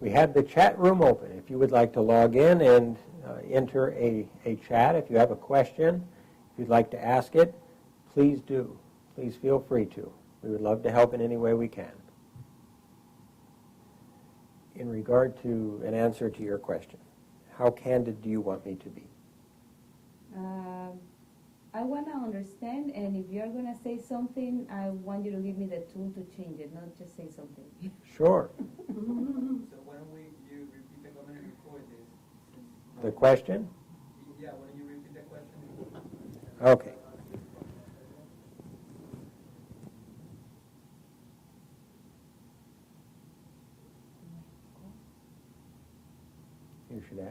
We have the chat room open. If you would like to log in and enter a chat, if you have a question, if you'd like to ask it, please do. Please feel free to. We would love to help in any way we can. In regard to an answer to your question, how candid do you want me to be? I want to understand, and if you're going to say something, I want you to give me the tool to change it, not just say something. Sure. So why don't you repeat the comment and record this? The question? Yeah, why don't you repeat the question? Okay. You should ask.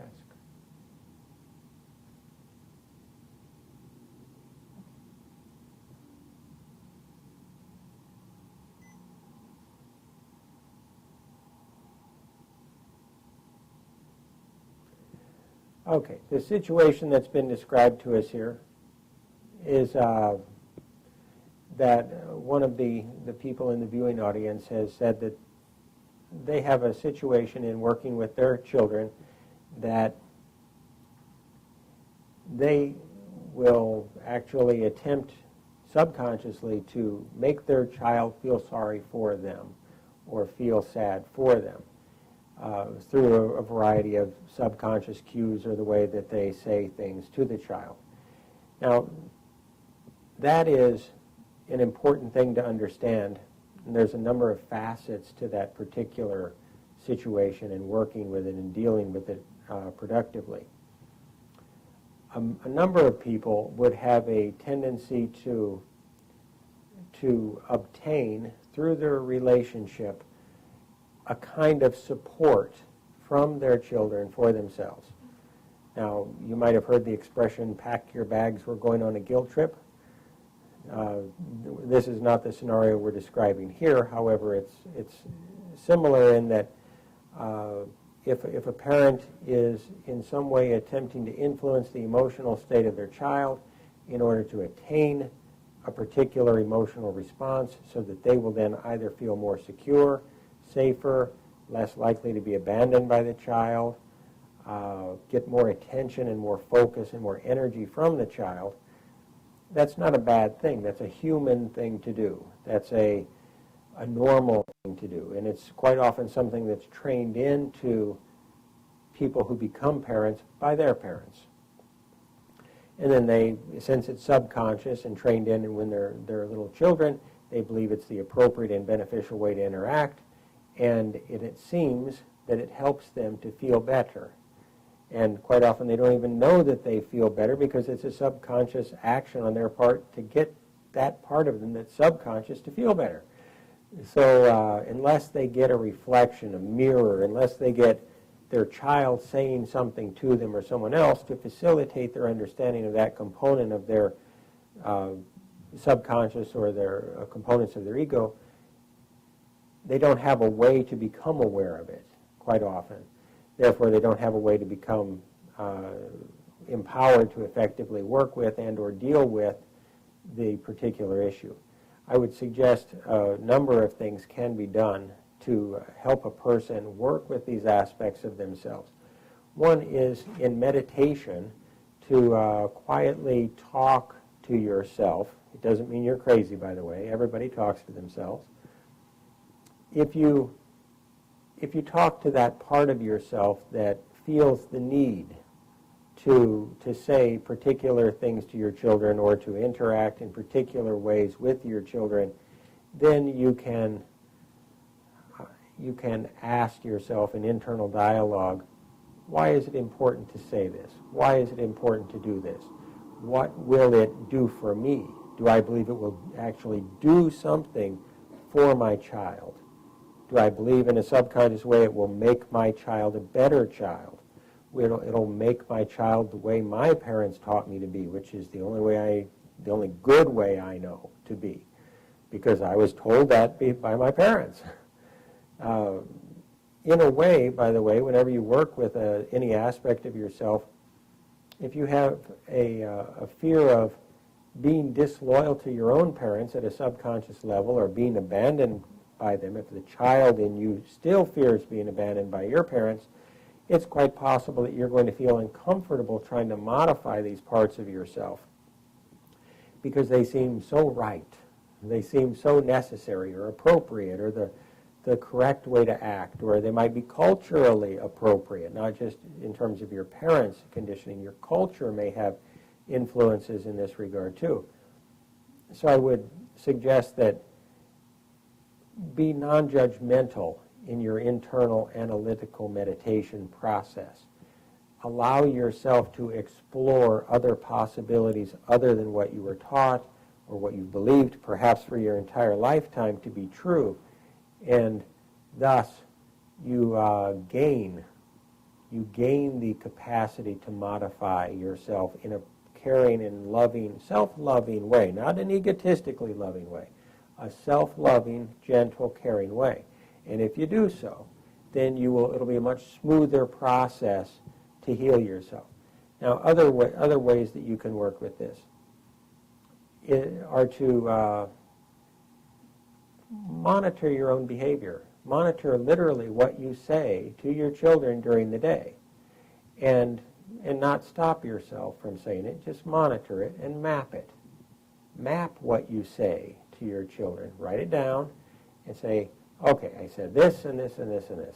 Okay, the situation that's been described to us here is that one of the people in the viewing audience has said that they have a situation in working with their children that they will actually attempt subconsciously to make their child feel sorry for them or feel sad for them through a variety of subconscious cues or the way that they say things to the child. Now, that is an important thing to understand, and there's a number of facets to that particular situation and working with it and dealing with it productively. A number of people would have a tendency to obtain, through their relationship, a kind of support from their children for themselves. Now, you might have heard the expression, pack your bags, we're going on a guilt trip. This is not the scenario we're describing here. However, it's similar in that if a parent is in some way attempting to influence the emotional state of their child in order to attain a particular emotional response so that they will then either feel more secure, safer, less likely to be abandoned by the child, get more attention and more focus and more energy from the child, that's not a bad thing. That's a human thing to do. That's a normal thing to do. And it's quite often something that's trained into people who become parents by their parents. And then since it's subconscious and trained in and when they're little children, they believe it's the appropriate and beneficial way to interact. And it seems that it helps them to feel better. And quite often they don't even know that they feel better because it's a subconscious action on their part to get that part of them that's subconscious to feel better. So unless they get a reflection, a mirror, unless they get their child saying something to them or someone else to facilitate their understanding of that component of their subconscious or their components of their ego, they don't have a way to become aware of it quite often. Therefore, they don't have a way to become empowered to effectively work with and or deal with the particular issue. I would suggest a number of things can be done to help a person work with these aspects of themselves. One is in meditation to quietly talk to yourself. It doesn't mean you're crazy, by the way. Everybody talks to themselves. If you talk to that part of yourself that feels the need to say particular things to your children or to interact in particular ways with your children, then you can ask yourself in internal dialogue, why is it important to say this? Why is it important to do this? What will it do for me? Do I believe it will actually do something for my child? Do I believe in a subconscious way it will make my child a better child? It'll make my child the way my parents taught me to be, which is the only good way I know to be, because I was told that by my parents. In a way, by the way, whenever you work with any aspect of yourself, if you have a fear of being disloyal to your own parents at a subconscious level or being abandoned by them, if the child in you still fears being abandoned by your parents, it's quite possible that you're going to feel uncomfortable trying to modify these parts of yourself because they seem so right, they seem so necessary or appropriate or the correct way to act, or they might be culturally appropriate, not just in terms of your parents' conditioning. Your culture may have influences in this regard too. So I would suggest that be non-judgmental in your internal analytical meditation process. Allow yourself to explore other possibilities other than what you were taught or what you believed, perhaps for your entire lifetime, to be true. And thus, you gain the capacity to modify yourself in a caring and loving, self-loving way, not an egotistically loving way, a self-loving, gentle, caring way. And if you do so, then it'll be a much smoother process to heal yourself. Now, other ways that you can work with this are to monitor your own behavior. Monitor literally what you say to your children during the day, and not stop yourself from saying it. Just monitor it and map it. Map what you say to your children. Write it down and say, okay, I said this and this and this and this.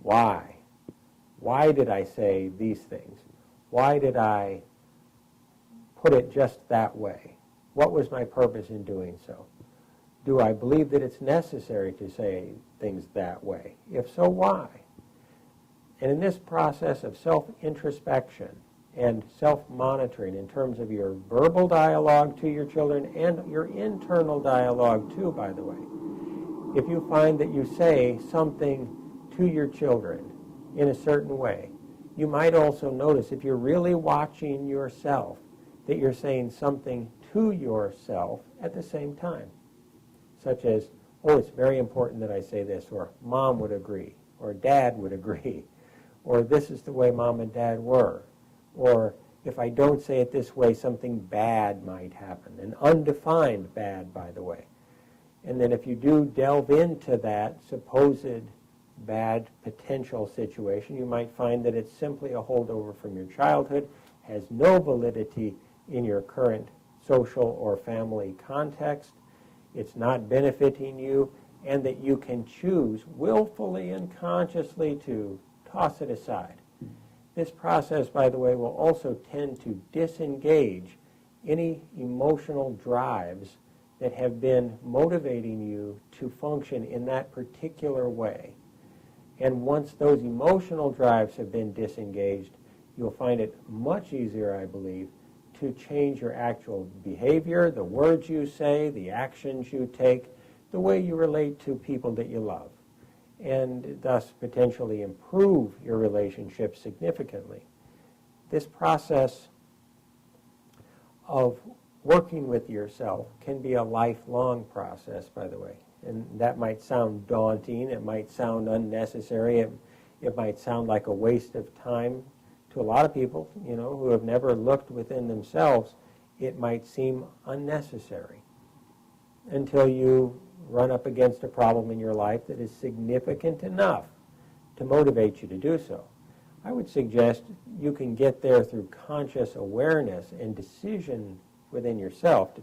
Why? Why did I say these things? Why did I put it just that way? What was my purpose in doing so? Do I believe that it's necessary to say things that way? If so, why? And in this process of self-introspection and self-monitoring in terms of your verbal dialogue to your children and your internal dialogue too, by the way, if you find that you say something to your children in a certain way, you might also notice, if you're really watching yourself, that you're saying something to yourself at the same time, such as, oh, it's very important that I say this, or Mom would agree, or Dad would agree, or this is the way Mom and Dad were, or if I don't say it this way, something bad might happen, an undefined bad, by the way. And then if you do delve into that supposed bad potential situation, you might find that it's simply a holdover from your childhood, has no validity in your current social or family context, it's not benefiting you, and that you can choose willfully and consciously to toss it aside. This process, by the way, will also tend to disengage any emotional drives that have been motivating you to function in that particular way. And once those emotional drives have been disengaged, you'll find it much easier, I believe, to change your actual behavior, the words you say, the actions you take, the way you relate to people that you love, and thus potentially improve your relationship significantly. This process of working with yourself can be a lifelong process, by the way. And that might sound daunting, it might sound unnecessary, it might sound like a waste of time to a lot of people, who have never looked within themselves. It might seem unnecessary until you run up against a problem in your life that is significant enough to motivate you to do so. I would suggest you can get there through conscious awareness and decision within yourself to